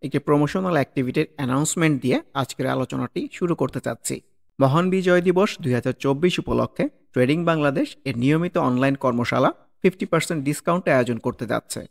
একটি promotional অ্যাক্টিভিটির announcement দিয়ে আজকের আলোচনাটি শুরু করতে চাচ্ছি। মহান বিজয় দিবস 2024 উপলক্ষে ট্রেডিং বাংলাদেশ এর নিয়মিত অনলাইন কর্মশালা 50% ডিসকাউন্টে আয়োজন করতে যাচ্ছে।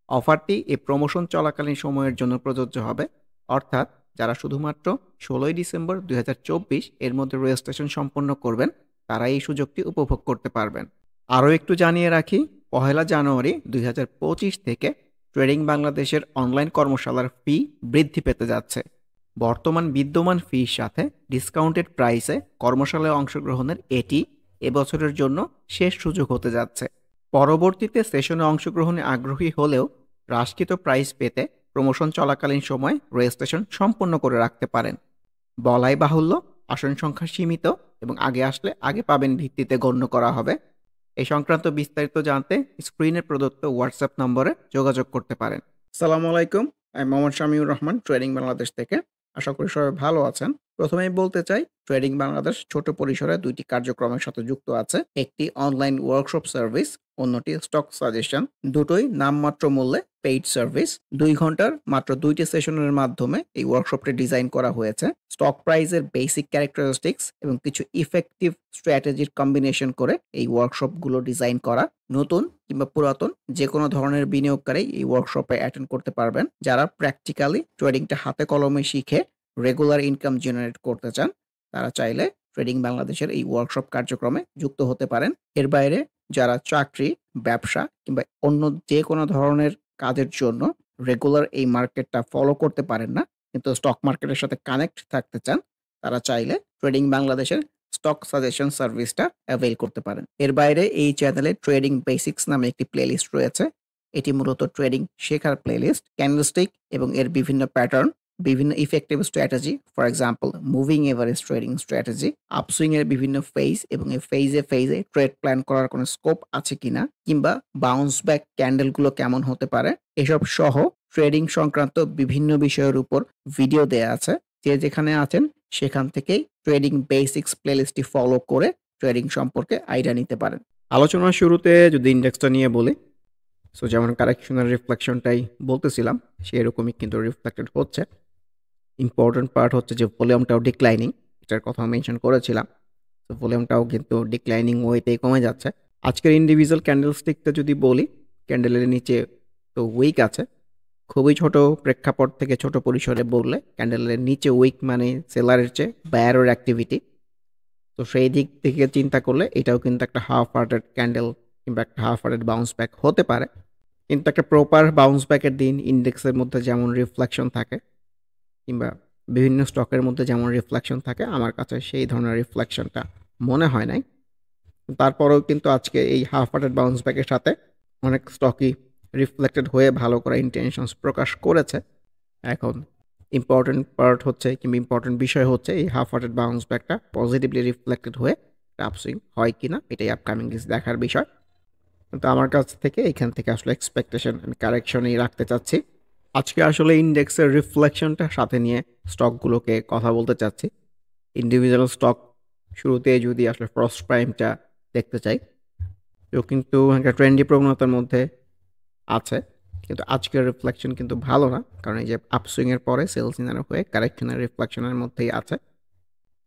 অফারটি এই প্রমোশন চলাকালীন সময়ের জন্য প্রযোজ্য হবে, অর্থাৎ যারা শুধুমাত্র 16 ডিসেম্বর 2024 এর মধ্যে রেজিস্ট্রেশন সম্পন্ন করবেন তারা এই সুযোগটি উপভোগ করতে পারবেন। আরও একটু জানিয়ে রাখি, 1 জানুয়ারি 2025 থেকে ট্রেডিং বাংলাদেশের অনলাইন কর্মশালার ফি বৃদ্ধি পেতে যাচ্ছে। বর্তমান বিদ্যমান ফির সাথে ডিসকাউন্টেড প্রাইসে কর্মশালায় অংশগ্রহণের এটি এবছরের জন্য শেষ সুযোগ হতে যাচ্ছে। পরবর্তীতে সেশনে অংশগ্রহণে আগ্রহী হলেও হ্রাসকৃত প্রাইস পেতে প্রমোশন চলাকালীন সময় রেজিস্ট্রেশন সম্পন্ন করে রাখতে পারেন। বলাই বাহুল্য, আসন সংখ্যা সীমিত এবং আগে আসলে আগে পাবেন ভিত্তিতে গণ্য করা হবে। এই সংক্রান্ত বিস্তারিত জানতে স্ক্রিনে প্রদত্ত হোয়াটসঅ্যাপ নম্বরে যোগাযোগ করতে পারেন। আসসালামু আলাইকুম, আমি মোহাম্মদ শামিউর রহমান, ট্রেডিং বাংলাদেশ থেকে। আশা করি সবাই ভালো আছেন। প্রথমেই বলতে চাই, ট্রেডিং বাংলাদেশ ছোট পরিসরে দুইটি কার্যক্রমের সাথে যুক্ত আছে। একটি অনলাইন ওয়ার্কশপ সার্ভিস, অন্যটি স্টক সাজেশন। দুটোই নামমাত্র মূল্যে পেইড সার্ভিস। 2 ঘন্টার মাত্র 2টি সেশনের মাধ্যমে এই ওয়ার্কশপটি ডিজাইন করা হয়েছে। স্টক প্রাইজের বেসিক ক্যারেক্টারিস্টিক্স এবং কিছু ইফেক্টিভ স্ট্র্যাটেজির কম্বিনেশন করে এই ওয়ার্কশপগুলো ডিজাইন করা। নতুন কিংবা পুরাতন যে কোনো ধরনের বিনিয়োগকারী এই ওয়ার্কশপে অ্যাটেন্ড করতে পারবেন। যারা প্র্যাকটিক্যালি ট্রেডিংটা হাতে কলমে শিখে রেগুলার ইনকাম জেনারেট করতে চান তারা চাইলে ট্রেডিং বাংলাদেশের এই ওয়ার্কশপ কার্যক্রমে যুক্ত হতে পারেন। এর বাইরে যারা চাকরি, ব্যবসা কিংবা অন্য যে কোনো ধরনের কাজের জন্য রেগুলার এই মার্কেটটা ফলো করতে পারেন না, কিন্তু স্টক মার্কেটের সাথে কানেক্ট থাকতে চান, তারা চাইলে ট্রেডিং বাংলাদেশের স্টক সাজেশন সার্ভিসটা অ্যাভেল করতে পারেন। এর বাইরে এই চ্যানেলে ট্রেডিং বেসিক্স নামে একটি প্লেলিস্ট রয়েছে। এটি মূলত ট্রেডিং শেখার প্লেলিস্ট। ক্যান্ডেলস্টিক এবং এর বিভিন্ন প্যাটার্ন, বিভিন্ন effective strategy, for example moving average trading strategy, upswing এর বিভিন্ন ফেজ এবং এই ফেজে ট্রেড প্ল্যান করার কোনো স্কোপ আছে কিনা, কিংবা বাউন্স ব্যাক ক্যান্ডেলগুলো কেমন হতে পারে, এসব সহ ট্রেডিং সংক্রান্ত বিভিন্ন বিষয়ের উপর ভিডিও দেয়া আছে। যে যেখানে আছেন সেখান থেকেই ট্রেডিং বেসিক্স প্লেলিস্টটি ফলো করে ট্রেডিং সম্পর্কে আইডিয়া নিতে পারেন। আলোচনার শুরুতে যদি ইন্ডেক্সটা নিয়ে বলি, সো যেমন কারেকশনের রিফ্লেকশনটাই বলতেছিলাম, সেরকমই কিন্তু রিফ্লেক্টেড হচ্ছে। ইম্পর্টেন্ট পার্ট হচ্ছে যে ভলিউমটাও ডিক্লাইনিং, এটার কথা মেনশন করেছিলাম। তো ভলিউমটাও কিন্তু ডিক্লাইনিং ওয়েতেই কমে যাচ্ছে। আজকের ইন্ডিভিজুয়াল ক্যান্ডেলস্টিকটা যদি বলি, ক্যান্ডেলের নিচে তো উইক আছে। খুবই ছোট প্রেক্ষাপট থেকে ছোট পরিসরে বললে ক্যান্ডেলের নিচে উইক মানে সেলারের চেয়ে বায়ারের অ্যাক্টিভিটি। তো সেই দিক থেকে চিন্তা করলে এটাও কিন্তু একটা হাফ হার্টেড ক্যান্ডেল কিংবা একটা হাফ হার্টেড বাউন্স ব্যাক হতে পারে। কিন্তু একটা প্রপার বাউন্স ব্যাকের দিন ইন্ডেক্সের মধ্যে যেমন রিফ্লেকশন থাকে কিংবা বিভিন্ন স্টকের মধ্যে যেমন রিফ্লেকশন থাকে, আমার কাছে সেই ধরনের রিফ্লেকশনটা মনে হয় নাই। তারপরেও কিন্তু আজকে এই হাফ হার্টেড বাউন্স ব্যাকের সাথে অনেক স্টকই রিফ্লেক্টেড হয়ে ভালো করে ইন্টেনশনস প্রকাশ করেছে। এখন ইম্পর্টেন্ট পার্ট হচ্ছে কিংবা ইম্পর্টেন্ট বিষয় হচ্ছে এই হাফ হার্টেড বাউন্স ব্যাকটা পজিটিভলি রিফ্লেক্টেড হয়ে আপসুইং হয় কিনা, এটাই আপকামিং দিস দেখার বিষয়। কিন্তু আমার কাছ থেকে এখান থেকে আসলে এক্সপেকটেশন আমি কারেকশনই রাখতে চাচ্ছি। আজকে আসলে ইন্ডেক্সের রিফ্লেকশনটা সাথে নিয়ে স্টকগুলোকে কথা বলতে চাচ্ছি। ইন্ডিভিজুয়াল স্টক শুরুতে যদি আসলে ফার্স্ট প্রাইমটা দেখতে চাই, তো কিন্তু একটা ট্রেন্ডি প্রবণতার মধ্যে আছে, কিন্তু আজকের রিফ্লেকশন কিন্তু ভালো না, কারণ এই যে আপসুইংয়ের পরে সেলস সিনারি হয়ে কারেকশনের রিফ্লেকশনের মধ্যেই আছে।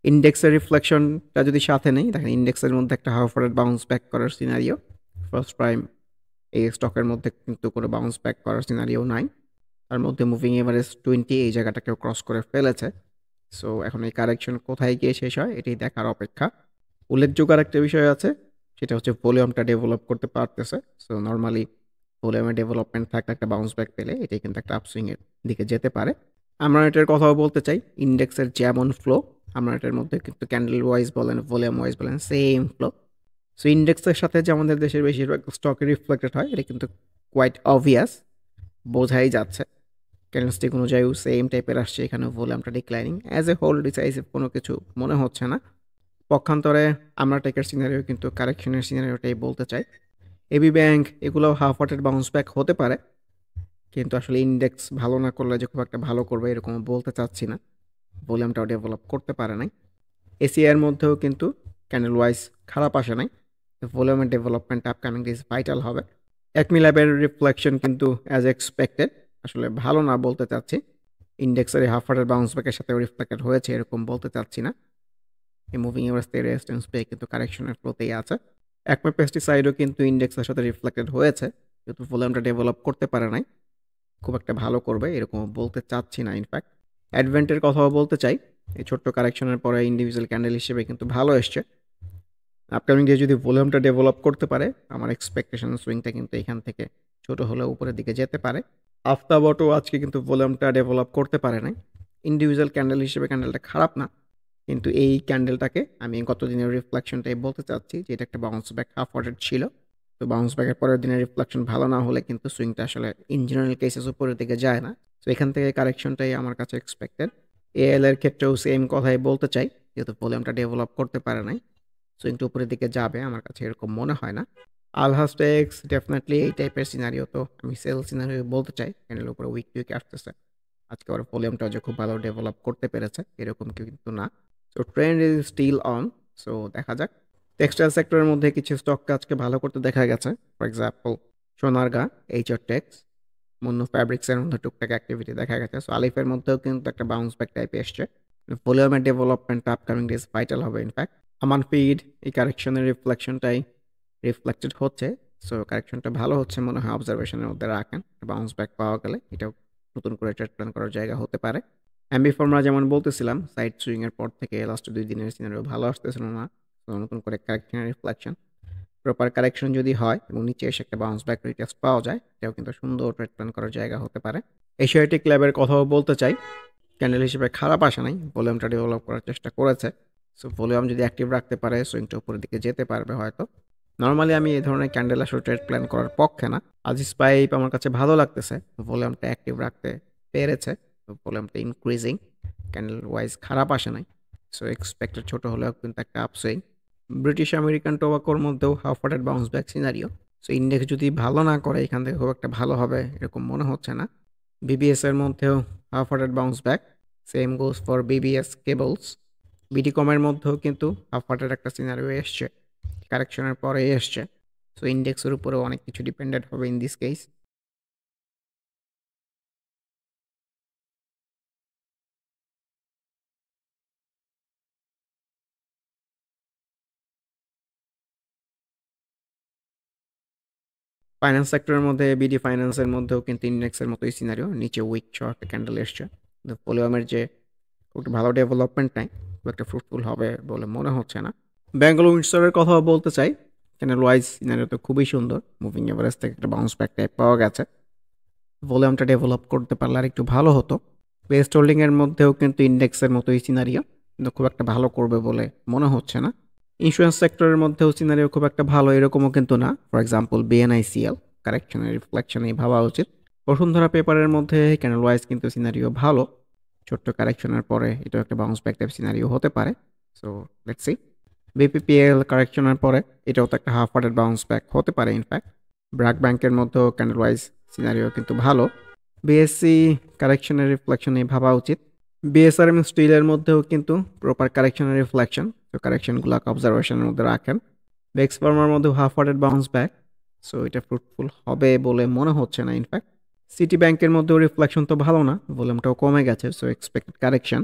ইন্ডেক্সের রিফ্লেকশনটা যদি সাথে নেই, দেখেন ইন্ডেক্সের মধ্যে একটা হাফ হার্টেড বাউন্স ব্যাক করার সিনারিও। ফার্স্ট প্রাইম এই স্টকের মধ্যে কিন্তু কোনো বাউন্স ব্যাক করার সিনারিও নাই। তার মধ্যে মুভিং এভারেজ 20 এই জায়গাটাকেও ক্রস করে ফেলেছে। সো এখন এই কারেকশন কোথায় গিয়ে শেষ হয় এটাই দেখার অপেক্ষা। উল্লেখযোগ্য আরেকটা বিষয় আছে, সেটা হচ্ছে ভলিউমটা ডেভেলপ করতে পারতেছে। সো নর্মালি ভলিউমের ডেভেলপমেন্ট থাকলে একটা বাউন্স ব্যাক পেলে এটাই কিন্তু একটা আপসুইংয়ের দিকে যেতে পারে। আমরা এটার কথাও বলতে চাই, ইন্ডেক্সের যেমন ফ্লো, আমরা এটার মধ্যে কিন্তু ক্যান্ডেল ওয়াইজ বলেন ভলিউম ওয়াইজ বলেন সেম ফ্লো। সো ইন্ডেক্সের সাথে যে আমাদের দেশের বেশিরভাগ স্টকে রিফ্লেক্টেড হয়, এটা কিন্তু কোয়াইট অবভিয়াস, বোঝাই যাচ্ছে। ক্যান্ডেলস্টিক অনুযায়ীও সেম টাইপের আসছে, এখানে ভলিউমটা declining. As a whole decisive কোনো কিছু মনে হচ্ছে না। পক্ষান্তরে আমরা টেকের সিনারিও কিন্তু কারেকশনের সিনারিওটাই বলতে চাই। এবি ব্যাংক এগুলোও হাফ হার্টেড বাউন্স ব্যাক হতে পারে, কিন্তু আসলে ইন্ডেক্স ভালো না করলে যে খুব একটা ভালো করবে এরকম বলতে চাচ্ছি না। ভলিউমটাও ডেভেলপ করতে পারে নাই। এসিআইয়ের মধ্যেও কিন্তু ক্যান্ডেল ওয়াইজ খারাপ আসে নাই। ভলিউমের ডেভেলপমেন্ট আপকামিং ডিজ ভাইটাল হবে। একমি ল্যাবের রিফ্লেকশন কিন্তু অ্যাজ এক্সপেক্টেড আসলে ভালো না বলতে চাচ্ছি। ইন্ডেক্সের হাফ হার্টের বাউন্স ব্যাকের সাথে রিফ্লেক্টেড হয়েছে এরকম বলতে চাচ্ছি না। এই মুভিং এভারেজ থেকে রেজিস্ট্যান্স পেয়ে কিন্তু কারেকশনের ফ্লোতেই আছে। একমা পেস্টিসাইডও কিন্তু ইন্ডেক্সের সাথে রিফ্লেক্টেড হয়েছে, যেহেতু ভলিউমটা ডেভেলপ করতে পারে নাই, খুব একটা ভালো করবে এরকম বলতে চাচ্ছি না। ইনফ্যাক্ট অ্যাডভেন্টের কথাও বলতে চাই, এই ছোট্ট কারেকশনের পরে ইন্ডিভিজুয়াল ক্যান্ডেল হিসেবে কিন্তু ভালো এসছে। আপকামিং ডে যদি ভলিউমটা ডেভেলপ করতে পারে, আমার এক্সপেকটেশন সুইংটা কিন্তু এখান থেকে ছোট হলেও উপরের দিকে যেতে পারে। আফতাবটও আজকে কিন্তু ভলিউমটা ডেভেলপ করতে পারে নাই। ইন্ডিভিজুয়াল ক্যান্ডেল হিসেবে ক্যান্ডেলটা খারাপ না, কিন্তু এই ক্যান্ডেলটাকে আমি গত দিনের রিফ্লেকশনটাই বলতে চাচ্ছি যে এটা একটা বাউন্স ব্যাক হাফ অর্ডার ছিল। তো বাউন্স ব্যাকের পরের দিনের রিফ্লেকশন ভালো না হলে কিন্তু সুইংটা আসলে ইন জেনারেল কেসেস উপরের দিকে যায় না। তো এখান থেকে কারেকশনটাই আমার কাছে এক্সপেক্টেড। এএল এর ক্ষেত্রেও সেম কথাই বলতে চাই, যেহেতু ভলিউমটা ডেভেলপ করতে পারে নাই, সুইংটা উপরের দিকে যাবে আমার কাছে এরকম মনে হয় না। আলহাস্টেক্স ডেফিনেটলি এই টাইপের সিনারিও, তো আমি সেল সিনারিও বলতে চাই। ক্যান্ডেল উপরে উইক টু উইক আসতেছে, আজকে আবার ভলিউমটাও যে খুব ভালো ডেভেলপ করতে পেরেছে এরকম কিন্তু না। So trend is still on, so দেখা যাক। টেক্সটাইল সেক্টরের মধ্যে কিছু স্টককে আজকে ভালো করতে দেখা গেছে। For example Sonargaon, HR Tex, Munnu ফ্যাব্রিক্সের মধ্যে টুকটাক অ্যাক্টিভিটি দেখা গেছে। সো আলিফের মধ্যেও কিন্তু একটা বাউন্স ব্যাক টাইপে এসছে। ভলিউমের ডেভেলপমেন্ট আপকামিং ডেজ ভাইটাল হবে। ইনফ্যাক্ট আমান ফিড এই কারেকশনের রিফ্লেকশনটাই রিফ্লেক্টেড হচ্ছে। সো কারেকশনটা ভালো হচ্ছে মনে হয়, অবজারভেশনের মধ্যে রাখেন। বাউন্স ব্যাক পাওয়া গেলে এটাও নতুন করে ট্রেড প্ল্যান করার জায়গা হতে পারে। অ্যাম্বিফর্মরা যেমন বলতেছিলাম, সাইড সুইংয়ের পর থেকে লাস্ট 2 দিনের সিনারিও ভালো আসতেছিল না। তো নতুন করে কারেকশনের রিফ্লেকশন, প্রপার কারেকশন যদি হয় এবং নিচে এসে একটা বাউন্স ব্যাক রিটেস্ট পাওয়া যায়, এটাও কিন্তু সুন্দর ট্রেড প্ল্যান করার জায়গা হতে পারে। এশিয়াটিক ল্যাবের কথাও বলতে চাই, ক্যান্ডেল হিসেবে খারাপ আসে নাই, ভলিউমটা ডেভেলপ করার চেষ্টা করেছে। সো ভলিউম যদি অ্যাক্টিভ রাখতে পারে, সুইংটা উপরের দিকে যেতে পারবে হয়তো। নর্মালি আমি এই ধরনের ক্যান্ডেল আসলে ট্রেড প্ল্যান করার পক্ষে না। আজিজ পাইপ আমার কাছে ভালো লাগতেছে, ভলিউমটা অ্যাক্টিভ রাখতে পেরেছে, ভলিউমটা ইনক্রিজিং, ক্যান্ডেল ওয়াইজ খারাপ আসে নাই। সো এক্সপেক্টেড ছোট হলেও কিন্তু একটা আপসুইং। ব্রিটিশ আমেরিকান টোবাকোর মধ্যেও half hearted bounce back scenario. So index যদি ভালো না করে এখান থেকে খুব একটা ভালো হবে এরকম মনে হচ্ছে না। বিবিএস এর মধ্যেও half hearted bounce back, same goes for BBS cables. বিডিকমের মধ্যেও কিন্তু হাফ হার্টেড একটা সিনারিও এসছে, কারেকশনের পরে এসছে। সো ইন্ডেক্সের উপরেও অনেক কিছু ডিপেন্ডেন্ট হবে ইন দিস কেস। ফাইন্যান্স সেক্টরের মধ্যে বিডি ফাইন্যান্সের মধ্যেও কিন্তু ইন্ডেক্সের মতোই সিনারিও, নিচে উইক সহ একটা ক্যান্ডেল এসছে। ভলিউমের যে খুব ভালো ডেভেলপমেন্ট নাই, খুব একটা ফ্রুটফুল হবে বলে মনে হচ্ছে না। ব্যাঙ্গালোর উইন্ডসরের কথাও বলতে চাই, ক্যান্ডেল ওয়াইজ সিনারিও তো খুবই সুন্দর, মুভিং এভারেজ থেকে একটা বাউন্স ব্যাক টাইপ পাওয়া গেছে। ভলিউমটা ডেভেলপ করতে পারলে আর একটু ভালো হতো। ওয়েস্ট হোল্ডিংয়ের মধ্যেও কিন্তু ইন্ডেক্সের মতোই সিনারিও, কিন্তু খুব একটা ভালো করবে বলে মনে হচ্ছে না। ইন্স্যুরেন্স সেক্টরের মধ্যেও সিনারিও খুব একটা ভালো এরকমও কিন্তু না। ফর এক্সাম্পল বিএনআইসিএল, কারেকশনের রিফ্লেকশনেই ভাবা উচিত। বসুন্ধরা পেপারের মধ্যে ক্যান্ডেল ওয়াইজ কিন্তু সিনারিও ভালো, ছোট্ট কারেকশনের পরে এটাও একটা বাউন্স ব্যাক টাইপ সিনারিও হতে পারে। So let's see. বিপিপিএল কারেকশনের পরে এটাও তো একটা হাফ হার্টেড বাউন্স ব্যাক হতে পারে। ইনফ্যাক্ট ব্র্যাক ব্যাংকের মধ্যেও ক্যান্ডেল ওয়াইজ সিনারিও কিন্তু ভালো। বিএসসি কারেকশনের রিফ্লেকশনেই ভাবা উচিত। বিএসআরএম স্টিলের মধ্যেও কিন্তু প্রপার কারেকশনের রিফ্লেকশন, তো কারেকশনগুলোকে অবজারভেশনের মধ্যে রাখেন। বেক্স ফার্মার মধ্যেও half hearted bounce back, so এটা ফ্রুটফুল হবে বলে মনে হচ্ছে না। ইনফ্যাক্ট সিটি ব্যাংকের মধ্যেও রিফ্লেকশন তো ভালো না, ভলিউমটাও কমে গেছে, সো এক্সপেক্টেড কারেকশন।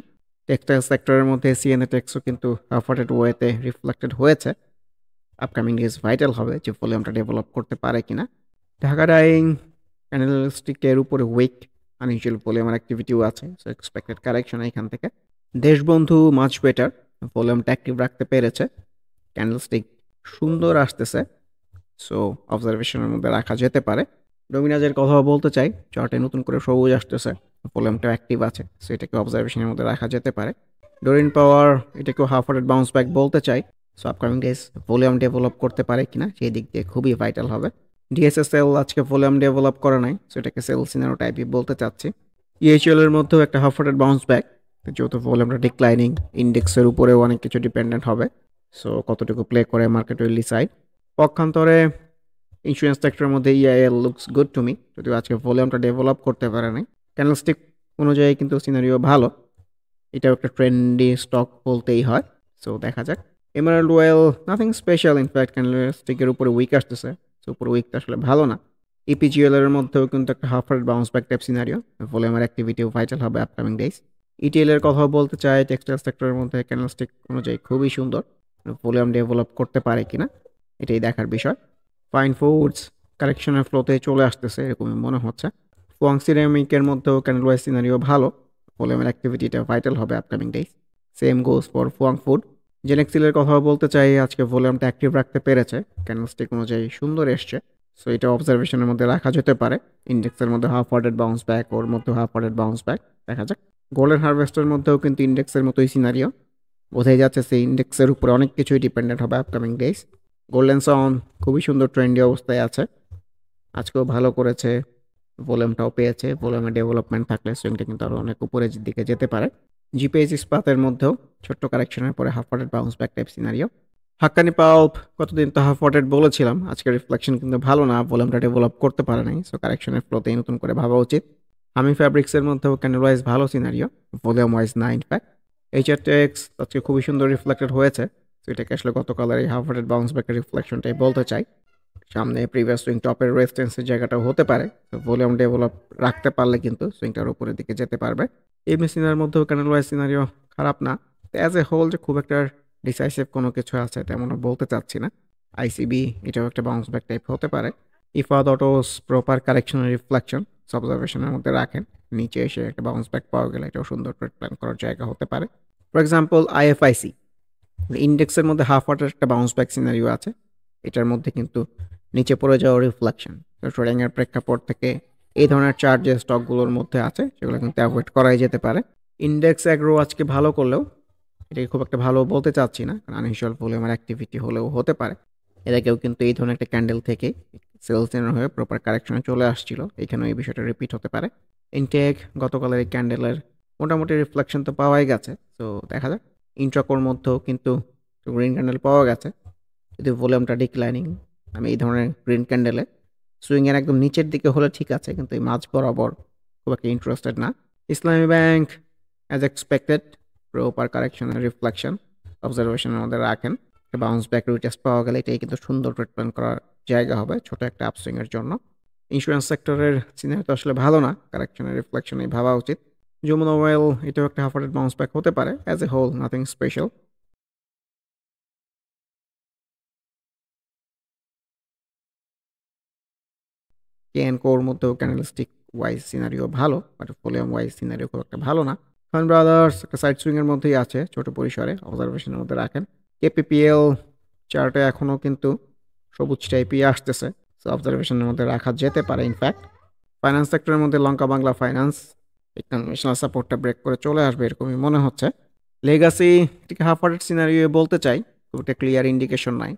টেক্সটাইল সেক্টরের মধ্যে সিএনএ টেক্সও কিন্তু হাফ হার্টেড ওয়েতে রিফ্লেক্টেড হয়েছে। আপকামিং ডেজ ভাইটাল হবে যে ভলিউমটা ডেভেলপ করতে পারে কিনা। ঢাকা ডাইং ক্যান্ডেলস্টিকের উপরে উইক আনইউজুয়াল ভলিউমের অ্যাক্টিভিটিও আছে, সো এক্সপেক্টেড কারেকশন এখান থেকে। দেশবন্ধু মাচ বেটার, ভলিউমটা অ্যাক্টিভ রাখতে পেরেছে, ক্যান্ডেলস্টিক সুন্দর আসতেছে, সো অবজারভেশনের মধ্যে রাখা যেতে পারে। ডোমিনাজের কথাও বলতে চাই, চার্টে নতুন করে সবুজ আসতেছে, ভলিউমটা অ্যাক্টিভ আছে, সো এটাকে অবজারভেশনের মধ্যে রাখা যেতে পারে। ডোরিন পাওয়ার এটাকেও হাফ হার্টেড বাউন্স ব্যাক বলতে চাই। So upcoming days volume develop করতে পারে কিনা সেই দিক দিয়ে খুবই ভাইটাল হবে। ডিএসএসএল আজকে ভলিউম ডেভেলপ করে নাই, সো এটাকে সেল সিনারো টাইপই বলতে চাচ্ছি। ইএইচএল এর মধ্যেও একটা হাফ হার্টেড বাউন্স ব্যাক, যেহেতু ভলিউমটা ডিক্লাইনিং, ইন্ডেক্সের উপরেও অনেক কিছু ডিপেন্ডেন্ট হবে। সো কতটুকু প্লে করে মার্কেট উইল ডিসাইড। পক্ষান্তরে ইন্স্যুরেন্স সেক্টরের মধ্যে EIL looks good to me, যদিও আজকে ভলিউমটা ডেভেলপ করতে পারে নাই। ক্যান্ডেলস্টিক অনুযায়ী কিন্তু সিনারিও ভালো, এটাও একটা ট্রেন্ডি স্টক বলতেই হয়। সো দেখা যাক। Emerald Oil nothing special, in fact ক্যান্ডেলস্টিকের উপরে উইক আসতেছে, সো উপরে উইকটা আসলে ভালো না। ইপিজিএল এর মধ্যেও কিন্তু একটা half rate bounce back type scenario, ভলিউমের অ্যাক্টিভিটিও ভাইটাল হবে আপকামিং ডেজ। ইটিএল এর কথাও বলতে চাই, টেক্সটাইল সেক্টরের মধ্যে ক্যান্ডেলস্টিক অনুযায়ী খুবই সুন্দর, ভলিউম ডেভেলপ করতে পারে কিনা এটাই দেখার বিষয়। ফাইন ফুডস কারেকশনের ফ্লোতে চলে আসতেছে এরকমই মনে হচ্ছে। ফুয়াং সিরামিকের মধ্যেও ক্যান্ডেল ওয়াইজ সিনারিও ভালো, ভলিউমের অ্যাক্টিভিটিটা ভাইটাল হবে upcoming days. Same goes for Fuwang food. জেনেক্সিলের কথাও বলতে চাই, আজকে ভলিউমটা অ্যাক্টিভ রাখতে পেরেছে, ক্যান্ডেলস্টিক অনুযায়ী সুন্দর এসছে। সো এটা অবজারভেশনের মধ্যে রাখা যেতে পারে। ইন্ডেক্সের মধ্যে হাফ ওয়ার্ডেড বাউন্স ব্যাক, ওর মধ্যে হাফ ওয়ার্ডেড বাউন্স ব্যাক, দেখা যাক। গোল্ডেন হারভেস্টের মধ্যেও কিন্তু ইন্ডেক্সের মতোই সিনারিও, বোঝাই যাচ্ছে সেই ইন্ডেক্সের উপরে অনেক কিছুই ডিপেন্ডেন্ট হবে আপকামিং ডেজ। গোল্ডেন সন খুবই সুন্দর ট্রেন্ডি অবস্থায় আছে, আজকেও ভালো করেছে, ভলিউমটাও পেয়েছে। ভলিউমের ডেভেলপমেন্ট থাকলে সুইংটা কিন্তু আরও অনেক উপরের দিকে যেতে পারে। জিপিএইচ ইস্পাতের মধ্যেও ছোট্ট কারেকশনের পরে half worded bounce back type scenario. Hakkani pulp কতদিন তো হাফ ওয়ার্ডেড বলেছিলাম, আজকের রিফ্লেকশন কিন্তু ভালো না, ভলিউমটা ডেভেলপ করতে পারে নাই, সো কারেকশনের ফ্লোতেই নতুন করে ভাবা উচিত। হামি ফ্যাব্রিক্সের মধ্যেও ক্যান্ডেল ওয়াইজ ভালো সিনারিও, ভলিউম ওয়াইজ না ইনফ্যাক্ট। এইচআরটেক্স আজকে খুবই সুন্দর রিফ্লেক্টেড হয়েছে, তো এটাকে আসলে গতকালের এই হাফ ওয়ার্ডেড বাউন্স ব্যাকের রিফ্লেকশনটাই বলতে চাই। সামনে প্রিভিয়াস সুইং টপের রেজিস্ট্যান্সের জায়গাটাও হতে পারে, তো ভলিউম ডেভেলপ রাখতে পারলে কিন্তু সুইংটার উপরের দিকে যেতে পারবে। এমনি সিনার মধ্যেও ক্যান্ডেল ওয়াইজ সিনারিও খারাপ না, অ্যাজ এ হোল যে খুব একটা ডিসাইসিভ কোনো কিছু আছে তেমনও বলতে চাচ্ছি না। আইসিবি এটাও একটা বাউন্স ব্যাক টাইপ হতে পারে। ইফাদ অটোস প্রপার কারেকশনের রিফ্লেকশন অবজারভেশনের মধ্যে রাখেন, নিচে এসে একটা বাউন্স ব্যাক পাওয়া গেলে এটাও সুন্দর ট্রেড প্ল্যান করার জায়গা হতে পারে। ফর এক্সাম্পল আইএফআইসি ইন্ডেক্সের মধ্যে হাফ ওয়াটার একটা বাউন্স ব্যাক সিনারিও আছে, এটার মধ্যে কিন্তু নিচে পড়ে যাওয়া রিফ্লেকশন, ট্রেডিংয়ের প্রেক্ষাপট থেকে এই ধরনের চার্ট যে স্টকগুলোর মধ্যে আছে সেগুলো কিন্তু অ্যাভয়েড করাই যেতে পারে। ইন্ডেক্স অ্যাগ্রো আজকে ভালো করলেও এটাকে খুব একটা ভালো বলতে চাচ্ছি না, কারণ আনইউজুয়াল ভলিউমের অ্যাক্টিভিটি হলেও হতে পারে। এটাকেও কিন্তু এই ধরনের একটা ক্যান্ডেল থেকে সেলস এর হয়ে প্রপার কারেকশনে চলে আসছিল, এখানেও এই বিষয়টা রিপিট হতে পারে। ইনটেক গতকালের এই ক্যান্ডেলের মোটামুটি রিফ্লেকশন তো পাওয়াই গেছে, তো দেখা যাক। ইন্ট্রাকোর মধ্যেও কিন্তু গ্রিন ক্যান্ডেল পাওয়া গেছে, যদি ভলিউমটা ডিক্লাইনিং, আমি এই ধরনের গ্রিন ক্যান্ডেলে সুইংয়ের একদম নিচের দিকে হলে ঠিক আছে, কিন্তু এই মাঝ বরাবর খুব একটা ইন্টারেস্টেড না। Islami bank as expected proper কারেকশনের রিফ্লেকশন অবজারভেশনের মধ্যে রাখেন, বাউন্স ব্যাক রিটেস্ট পাওয়া গেলে এটাই কিন্তু সুন্দর ট্রেড প্ল্যান করার জায়গা হবে ছোট একটা আপসুইংয়ের জন্য। ইন্স্যুরেন্স সেক্টরের সিনারি তো আসলে ভালো না, কারেকশনের রিফ্লেকশনই ভাবা উচিত। যমুনা ওয়েল এটাও একটা হাফ ওয়ার্ডেড বাউন্স ব্যাক হতে পারে, as a whole nothing special. কেএনকোর মধ্যেও ক্যান্ডেলস্টিক ওয়াইজ সিনারিও ভালো, বাট ভলিউম ওয়াইজ সিনারিও খুব একটা ভালো না। খান ব্রাদার্স একটা সাইড সুইংয়ের মধ্যেই আছে, ছোট পরিসরে অবজারভেশনের মধ্যে রাখেন। কেপিপিএল চার্টে এখনও কিন্তু সবুজ টাইপই আসতেছে, সো অবজারভেশনের মধ্যে রাখা যেতে পারে ইনফ্যাক্ট। ফাইন্যান্স সেক্টরের মধ্যে লঙ্কা বাংলা ফাইন্যান্স ইন্টারন্যাশনাল সাপোর্টটা ব্রেক করে চলে আসবে এরকমই মনে হচ্ছে। লেগাসি এটিকে হাফ হার্টেড সিনারিও বলতে চাই, খুব একটা ক্লিয়ার ইন্ডিকেশন নাই।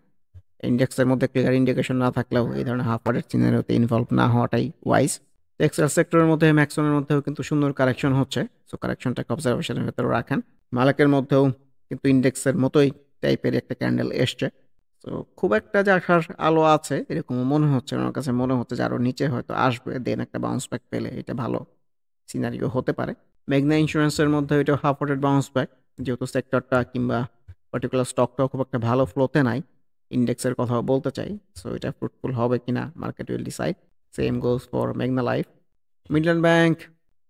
ইন্ডেক্সের মধ্যে ক্লিয়ার ইন্ডিকেশন না থাকলেও এই ধরনের হাফ ওয়ার্ডেড সিনারিওতে ইনভলভ না হওয়াটাই ওয়াইজ। টেক্সটাইল সেক্টরের মধ্যে ম্যাক্সনের মধ্যেও কিন্তু সুন্দর কারেকশন হচ্ছে, সো কারেকশনটাকে অবজারভেশনের ভেতরে রাখেন। মালাকের মধ্যেও কিন্তু ইন্ডেক্সের মতোই টাইপের একটা ক্যান্ডেল এসছে, তো খুব একটা যে আসার আলো আছে এরকমও মনে হচ্ছে, আমার কাছে মনে হচ্ছে যে আরও নিচে হয়তো আসবে, দেন একটা বাউন্স ব্যাক পেলে এটা ভালো সিনারিও হতে পারে। মেঘনা ইন্স্যুরেন্সের মধ্যে এটা হাফ ওয়ার্ডেড বাউন্স ব্যাক, যেহেতু সেক্টরটা কিংবা পার্টিকুলার স্টকটাও খুব একটা ভালো ফ্লোতে নাই, ইন্ডেক্সের কথাও বলতে চাই, সো এটা ফ্রুটফুল হবে কিনা market will decide. Same goes for মেঘনা লাইফ। মিডল্যান্ড ব্যাংক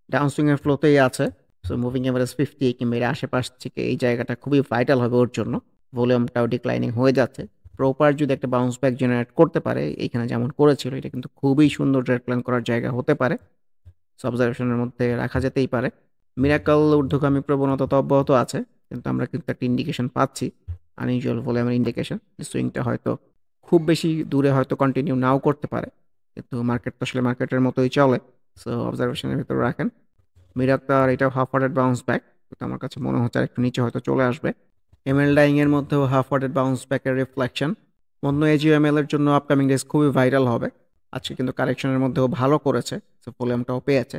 ডাউনসুইংয়ের ফ্লোতেই আছে, সো মুভিং এভারেজ 50 কিংবা এর আশেপাশ থেকে এই জায়গাটা খুবই ভাইটাল হবে ওর জন্য। ভলিউমটাও ডিক্লাইনিং হয়ে যাচ্ছে, প্রপার যদি একটা বাউন্স ব্যাক জেনারেট করতে পারে এইখানে যেমন করেছিল, এটা কিন্তু খুবই সুন্দর ট্রেড প্ল্যান করার জায়গা হতে পারে, সো অবজারভেশনের মধ্যে রাখা যেতেই পারে। মিরাকল ঊর্ধ্বগামী প্রবণতা তো অব্যাহত আছে, কিন্তু আমরা কিন্তু একটা ইন্ডিকেশন পাচ্ছি, আনইউজুয়াল ভলিউমের ইন্ডিকেশন, সুইংটা হয়তো খুব বেশি দূরে হয়তো কন্টিনিউ নাও করতে পারে, কিন্তু মার্কেট তো আসলে মার্কেটের মতোই চলে, সো অবজারভেশনের ভিতরে রাখেন। মিরাক্তার এটাও হাফ ওয়ার্ডেড বাউন্স ব্যাক, কিন্তু আমার কাছে মনে হচ্ছে একটু নিচে হয়তো চলে আসবে। এমএল ডাইংয়ের মধ্যেও হাফ ওয়ার্ডেড বাউন্স ব্যাকের রিফ্লেকশন, অন্য এজিএমএল এর জন্য আপকামিং ডেজ খুবই ভাইরাল হবে। আজকে কিন্তু কারেকশনের মধ্যেও ভালো করেছে, সো ভলিউমটাও পেয়েছে,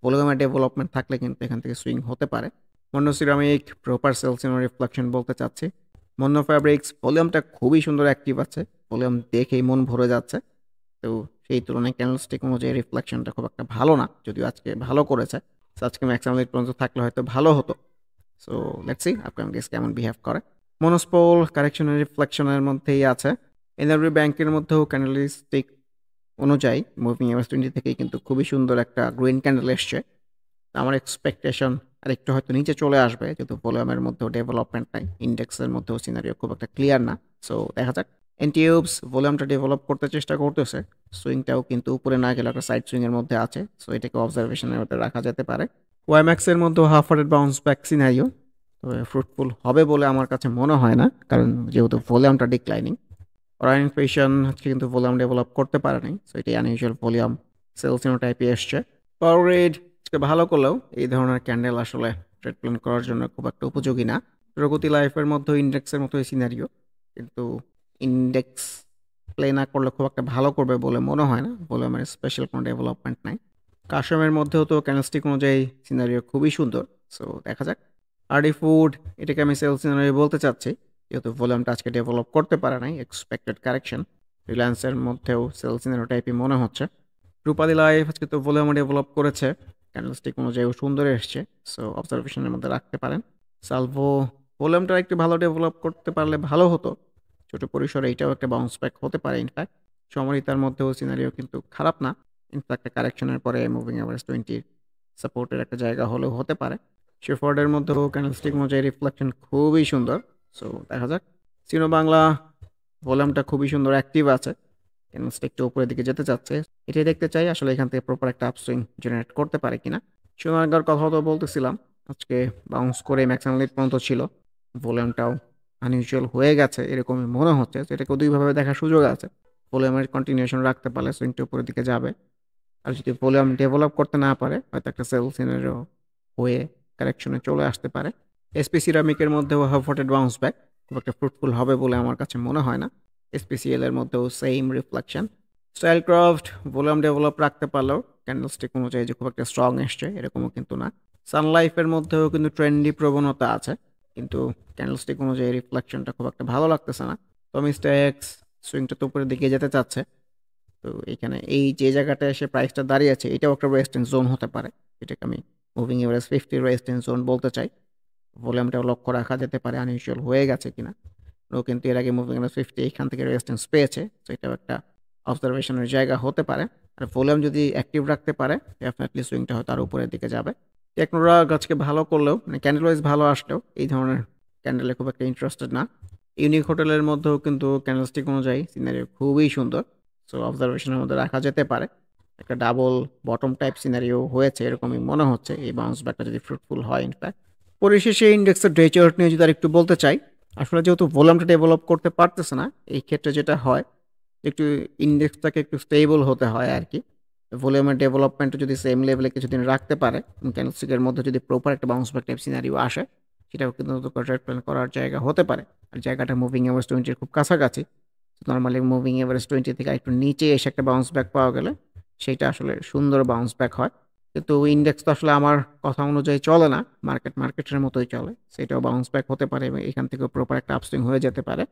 ভলিউমের ডেভেলপমেন্ট থাকলে কিন্তু এখান থেকে সুইং হতে পারে। মন্য ceramic proper sales in reflection বলতে চাচ্ছি। মন্য ফ্যাব্রিক্স ভলিউমটা খুবই সুন্দর অ্যাক্টিভ আছে, ভলিউম দেখেই মন ভরে যাচ্ছে, তো সেই তুলনায় ক্যান্ডেলস্টিক অনুযায়ী রিফ্লেকশনটা খুব একটা ভালো না, যদিও আজকে ভালো করেছে, সো আজকে ম্যাক্সিমাম রেট পর্যন্ত থাকলে হয়তো ভালো হতো। So let's see upcoming days কেমন বিহেভ করে। মনোস্পোল কারেকশনের রিফ্লেকশনের মধ্যেই আছে। এনআরবি ব্যাংকের মধ্যেও ক্যান্ডেলস্টিক অনুযায়ী মুভিং এভারেজ 20 থেকেই কিন্তু খুবই সুন্দর একটা গ্রিন ক্যান্ডেল এসছে। আমার এক্সপেকটেশন আরেকটু হয়তো নিচে চলে আসবে, যেহেতু ভলিউমের মধ্যেও ডেভেলপমেন্ট নাই, ইন্ডেক্সের মধ্যেও সিনারিও খুব একটা ক্লিয়ার না। সো দেখা যাক। এনটিউবস ভলিউমটা ডেভেলপ করতে চেষ্টা করতেছে, সুইংটাও কিন্তু উপরে না গেলে একটা সাইড সুইংয়ের মধ্যে আছে, সো এটাকে অবজারভেশনের মধ্যে রাখা যেতে পারে। ওয়াইম্যাক্সের মধ্যেও half hearted bounce back scenario, তবে ফ্রুটফুল হবে বলে আমার কাছে মনে হয় না, কারণ যেহেতু ভলিউমটা ডিক্লাইনিং। অরাইন ফেশন আজকে কিন্তু ভলিউম ডেভেলপ করতে পারে নাই, সো এটি আনইউজুয়াল ভলিউম সেলসিনো টাইপে এসছে। পাওয়ার রেড আজকে ভালো করলেও এই ধরনের ক্যান্ডেল আসলে ট্রেড প্ল্যান করার জন্য খুব একটা উপযোগী না। প্রগতি লাইফের মধ্যে ইন্ডেক্সের মতো সিনারিও, কিন্তু ইন্ডেক্স প্লে না করলে খুব একটা ভালো করবে বলে মনে হয় না, ভলিউমের স্পেশাল কোনো ডেভেলপমেন্ট নাই। কাশমের মধ্যেও তো ক্যান্ডেলস্টিক অনুযায়ী সিনারিও খুবই সুন্দর, সো দেখা যাক। আরডি ফুড এটাকে আমি সেল সিনারিও বলতে চাচ্ছি, যেহেতু ভলিউমটা আজকে ডেভেলপ করতে পারে নাই, এক্সপেক্টেড কারেকশন। রিলায়েন্সের মধ্যেও সেল সিনারিও টাইপই মনে হচ্ছে। রূপালী লাইফ আজকে তো ভলিউম ডেভেলপ করেছে, ক্যান্ডেলস্টিক অনুযায়ী সুন্দর এসছে, সো অবজারভেশনের মধ্যে রাখতে পারেন। সালভো ভলিউমটা একটু ভালো ডেভেলপ করতে পারলে ভালো হতো, ছোট পরিসরে এটাও একটা বাউন্স ব্যাক হতে পারে। ইনফ্যাক্ট সমরিতার মধ্যেও সিনারিও কিন্তু খারাপ না, ইনফ্যাক্ট কারেকশনের পরে মুভিং এভারেজ 20 সাপোর্টের একটা জায়গা হলেও হতে পারে। শেফার্ডের মধ্যেও ক্যান্ডেলস্টিক অনুযায়ী রিফ্লেকশন খুবই সুন্দর, সো দেখা যাক। সিনো বাংলা ভলিউমটা খুবই সুন্দর অ্যাক্টিভ আছে, ক্যান্ডেলস্টিক একটু উপরের দিকে যেতে চাচ্ছে, এটাই দেখতে চাই আসলে এখান থেকে প্রপার একটা আপসুইং জেনারেট করতে পারে কিনা। সোনারগাঁর কথা তো বলতেছিলাম, আজকে বাউন্স করে ম্যাক্সিমাম লিড পর্যন্ত ছিল, ভলিউমটাও আনইউজুয়াল হয়ে গেছে এরকমই মনে হচ্ছে, তো এটাকে দুইভাবে দেখার সুযোগ আছে। ভলিউমের কন্টিনিউশন রাখতে পারলে সুইংটা উপরের দিকে যাবে, আর যদি ভলিউম ডেভেলপ করতে না পারে হয়তো একটা সেল সিনারিও হয়ে কারেকশনে চলে আসতে পারে। এসপি সিরামিকের মধ্যেও হাফ হার্টেড বাউন্স ব্যাক খুব একটা ফ্রুটফুল হবে বলে আমার কাছে মনে হয় না। এসপিসিএল এর মধ্যেও সেম রিফ্লেকশন। স্টাইলক্রাফট ভলিউম ডেভেলপ রাখতে পারলেও ক্যান্ডেলস্টিক অনুযায়ী যে খুব একটা স্ট্রং এসছে এরকমও কিন্তু না। সানলাইফের মধ্যেও কিন্তু ট্রেন্ডি প্রবণতা আছে, কিন্তু ক্যান্ডেলস্টিক অনুযায়ী রিফ্লেকশনটা খুব একটা ভালো লাগতেছে না। তো মিস্টার এক্স সুইংটা তো উপরের দিকে যেতে চাচ্ছে, তো এখানে এই যে জায়গাটা এসে প্রাইসটা দাঁড়িয়ে আছে এটাও একটা রেজিস্ট্যান্স জোন হতে পারে, এটাকে আমি মুভিং এভারেজ 50 রেজিস্ট্যান্স জোন বলতে চাই। ভলিউমটাও লক্ষ্য রাখা যেতে পারে আনইউজুয়াল হয়ে গেছে কিনা। ও কিন্তু এর আগে মুভিং এভারেজ 50 এখান থেকে রেজিস্ট্যান্স পেয়েছে, তো এটাও একটা অবজারভেশনের জায়গা হতে পারে। আর ভলিউম যদি অ্যাক্টিভ রাখতে পারে ডেফিনেটলি সুইংটা হয়তো আরও উপরের দিকে যাবে। টেকনোরা গাছকে ভালো করলেও মানে ক্যান্ডেল ওয়াইজ ভালো আসলেও এই ধরনের ক্যান্ডেলে খুব একটা ইন্টারেস্টেড না। ইউনিক হোটেলের মধ্যেও কিন্তু ক্যান্ডেলস্টিক অনুযায়ী সিনারি খুবই সুন্দর, সো অবজারভেশনের মধ্যে রাখা যেতে পারে। একটা ডাবল বটম টাইপ সিনারিও হয়েছে এরকমই মনে হচ্ছে, এই বাউন্স ব্যাকটা যদি ফ্রুটফুল হয়। ইনফ্যাক্ট পরিশেষে ইন্ডেক্সের ডে চার্ট নিয়ে যদি আর একটু বলতে চাই, আসলে যেহেতু ভলিউমটা ডেভেলপ করতে পারতেছে না, এই ক্ষেত্রে যেটা হয় একটু ইন্ডেক্সটাকে একটু স্টেবল হতে হয় আর কি। ভলিউমের ডেভেলপমেন্ট যদি সেম লেভেলে কিছুদিন রাখতে পারে, ক্যান্ডেলস্টিকের মধ্যে যদি প্রপার একটা বাউন্স ব্যাক টাইপ সিনারিও আসে, সেটাও কিন্তু ট্রেড প্ল্যান করার জায়গা হতে পারে। আর জায়গাটা মুভিং এভারেজ 20 খুব কাছাকাছি, নর্মালি মুভিং এভারেজ 20 থেকে একটু নিচে এসে একটা বাউন্স ব্যাক পাওয়া গেলে সেটা আসলে সুন্দর বাউন্স ব্যাক হয়। কিন্তু ইন্ডেক্স তো আসলে আমার কথা অনুযায়ী চলে না, মার্কেটের মতোই চলে, সেটাও বাউন্স ব্যাক হতে পারে এবং এখান থেকে প্রপার একটা আপসুইং হয়ে যেতে পারে।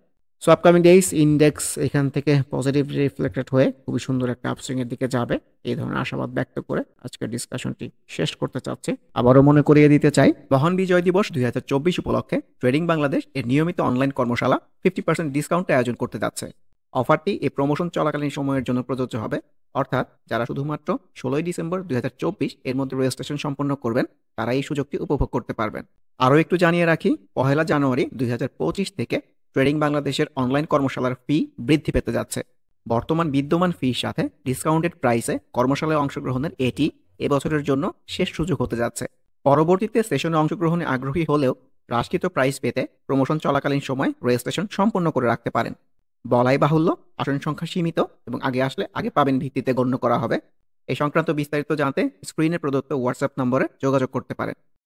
সো আপকামিং ডেইস ইন্ডেক্স এখান থেকে পজিটিভ রিফ্লেক্টেড হয়ে খুবই সুন্দর একটা আপসুইং এর দিকে যাবে, এই ধরনের আশাবাদ ব্যক্ত করে আজকের ডিসকাশনটি শেষ করতে চাচ্ছি। আবারও মনে করিয়ে দিতে চাই, মহান বিজয় দিবস 2024 উপলক্ষে ট্রেডিং বাংলাদেশ এর নিয়মিত অনলাইন কর্মশালা 50% ডিসকাউন্টে আয়োজন করতে যাচ্ছে। অফারটি এই প্রমোশন চলাকালীন সময়ের জন্য প্রযোজ্য হবে, অর্থাৎ যারা শুধুমাত্র 16 ডিসেম্বর 2024 এর মধ্যে রেজিস্ট্রেশন সম্পন্ন করবেন তারা এই সুযোগটি উপভোগ করতে পারবেন। আরও একটু জানিয়ে রাখি, 1 জানুয়ারি 2025 থেকে ট্রেডিং বাংলাদেশের অনলাইন কর্মশালার ফি বৃদ্ধি পেতে যাচ্ছে। বর্তমান বিদ্যমান ফির সাথে ডিসকাউন্টেড প্রাইসে কর্মশালায় অংশগ্রহণের এটি এবছরের জন্য শেষ সুযোগ হতে যাচ্ছে। পরবর্তীতে সেশনে অংশগ্রহণে আগ্রহী হলেও হ্রাসকৃত প্রাইস পেতে প্রমোশন চলাকালীন সময় রেজিস্ট্রেশন সম্পন্ন করে রাখতে পারেন। বলাই বাহুল্য, আসন সংখ্যা সীমিত এবং আগে আসলে আগে পাবেন ভিত্তিতে গণ্য করা হবে। এই সংক্রান্ত বিস্তারিত জানতে স্ক্রিনে প্রদত্ত হোয়াটসঅ্যাপ নম্বরে যোগাযোগ করতে পারেন।